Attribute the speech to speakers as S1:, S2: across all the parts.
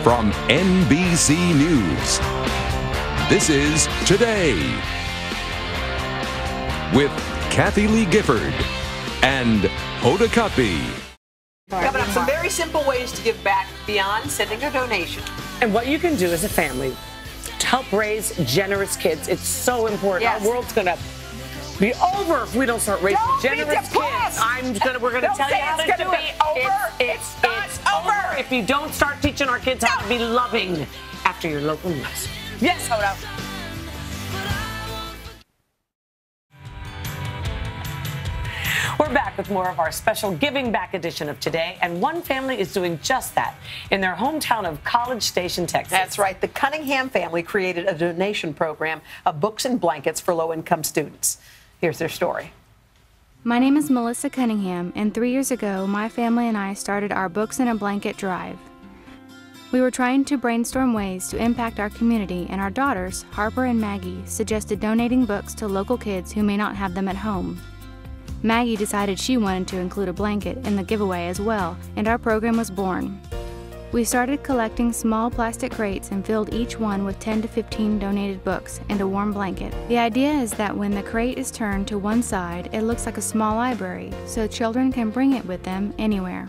S1: from NBC News. This is Today with Kathie Lee Gifford and Hoda Kotb.
S2: Coming up, some very simple ways to give back beyond sending a donation.
S3: And what you can do as a family to help raise generous kids. It's so important.
S2: Yes.
S3: Our world's going to be over if we don't start raising generous kids. We're going to tell you how to do it. It's over if you don't start teaching our kids how to be loving after your local news.
S2: Yes, Hoda.
S3: We're back with more of our special Giving Back edition of Today, and one family is doing just that in their hometown of College Station, Texas.
S2: That's right. The Cunningham family created a donation program of books and blankets for low-income students. Here's their story.
S4: My name is Melissa Cunningham, and 3 years ago, my family and I started our Books and a Blanket drive. We were trying to brainstorm ways to impact our community, and our daughters, Harper and Maggie, suggested donating books to local kids who may not have them at home. Maggie decided she wanted to include a blanket in the giveaway as well, and our program was born. We started collecting small plastic crates and filled each one with 10 to 15 donated books and a warm blanket. The idea is that when the crate is turned to one side, it looks like a small library, so children can bring it with them anywhere.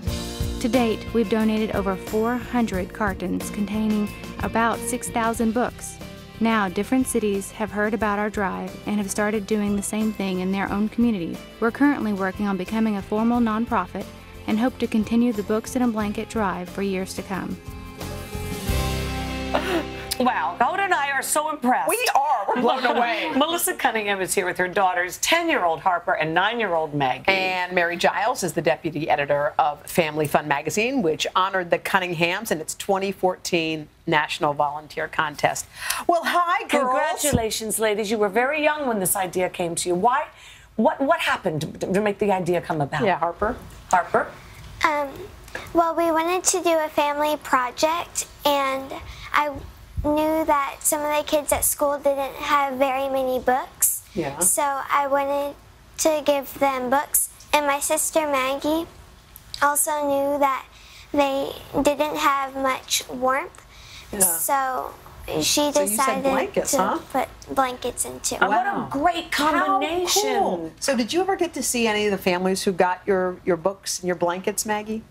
S4: To date, we've donated over 400 cartons containing about 6,000 books. Now, different cities have heard about our drive and have started doing the same thing in their own communities. We're currently working on becoming a formal nonprofit and hope to continue the Books and a Blanket drive for years to come.
S3: Wow, Hoda and I are so impressed.
S2: We are. We're blown away.
S3: Melissa Cunningham is here with her daughters, 10-year-old Harper and 9-year-old Maggie.
S2: And Mary Giles is the deputy editor of FamilyFun magazine, which honored the Cunninghams in its 2014 National Volunteer Contest. Well, hi, girls.
S3: Congratulations, ladies. You were very young when this idea came to you. Why? What happened to make the idea come about?
S2: Yeah, Harper.
S3: Harper?
S5: Well, we wanted to do a family project, and I knew that some of the kids at school didn't have very many books.
S2: Yeah.
S5: So I wanted to give them books. And my sister Maggie also knew that they didn't have much warmth.
S2: Yeah.
S5: So she
S2: So you said
S5: decided
S2: blankets,
S5: to
S2: huh?
S5: put blankets into.
S3: What a great combination.
S2: How cool. So did you ever get to see any of the families who got your books and your blankets, Maggie?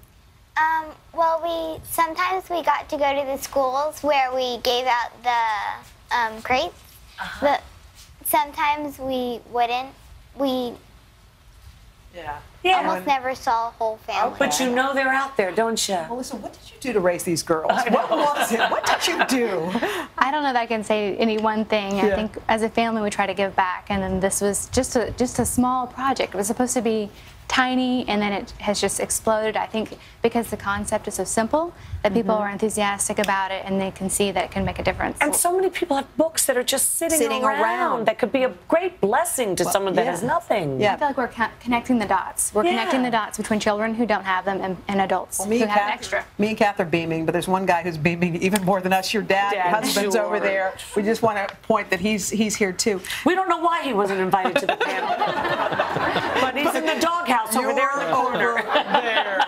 S5: Well, sometimes we got to go to the schools where we gave out the crates, but sometimes we wouldn't. We almost never saw a whole family.
S3: But you know they're out there, don't you?
S2: Melissa, what did you do to raise these girls? What was it? What did you do?
S4: I don't know that I can say any one thing. I think as a family we try to give back, and then this was just a small project. It was supposed to be tiny, and then it has just exploded. I think because the concept is so simple that people are enthusiastic about it, and they can see that it can make a difference.
S3: And so many people have books that are just sitting around that could be a great blessing to someone that has nothing.
S4: I feel like we're connecting the dots. We're connecting the dots between children who don't have them and adults who have extra.
S2: Me and Kath are beaming, but there's one guy who's beaming even more than us. Your dad, your husband's over there. We just want to point that he's here too.
S3: We don't know why he wasn't invited to the panel, but he's in the doghouse over there in the corner.
S2: There.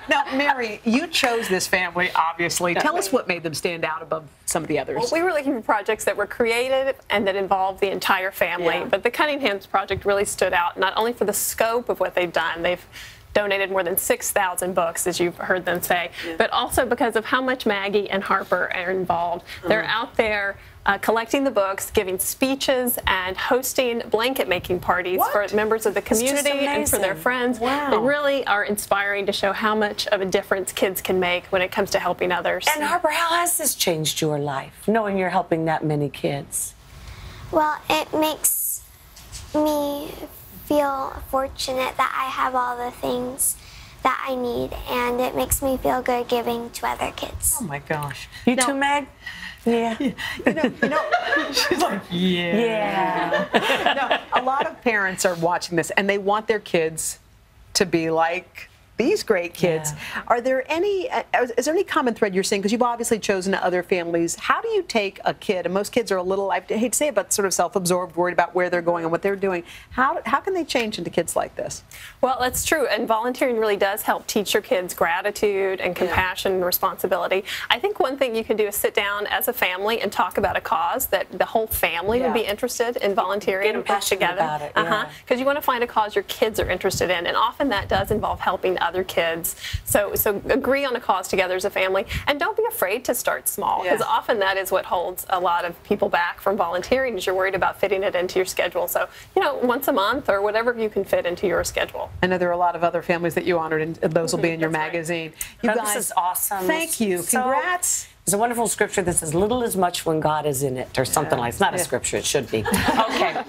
S2: Now, Mary, you chose this family, obviously. Tell us what made them stand out above some of the others.
S6: Well, we were looking for projects that were creative and that involved the entire family.
S2: Yeah.
S6: But the Cunninghams project really stood out, not only for the scope of what they've done. They've donated more than 6,000 books, as you've heard them say, but also because of how much Maggie and Harper are involved. They're out there collecting the books, giving speeches, and hosting blanket making parties for members of the community and for their friends.
S3: Wow.
S6: They really are inspiring to show how much of a difference kids can make when it comes to helping others.
S3: And Harper, how has this changed your life, knowing you're helping that many kids?
S5: Well, it makes me feel fortunate that I have all the things that I need, and it makes me feel good giving to other kids.
S2: Oh my gosh.
S3: You too, Meg? Yeah.
S2: You know, she's like, yeah. No, a lot of parents are watching this, and they want their kids to be like these great kids. Are there any, is there any common thread you're seeing? Because you've obviously chosen other families. How do you take a kid, and most kids are a little, I hate to say it, but sort of self-absorbed, worried about where they're going and what they're doing. How can they change into kids like this?
S6: Well, that's true, and volunteering really does help teach your kids gratitude and compassion and responsibility. I think one thing you can do is sit down as a family and talk about a cause that the whole family would be interested in volunteering and push together. Because you want to find a cause your kids are interested in, and often that does involve helping other kids. So agree on a cause together as a family, and don't be afraid to start small, because often that is what holds a lot of people back from volunteering, is you're worried about fitting it into your schedule. So, you know, once a month or whatever you can fit into your schedule.
S2: I know there are a lot of other families that you honored, and those will be in your magazine. You guys,
S3: this is awesome.
S2: Thank you. Congrats.
S3: There's a wonderful scripture that says, little is much when God is in it, or something like that. It's not a scripture, it should be. Okay.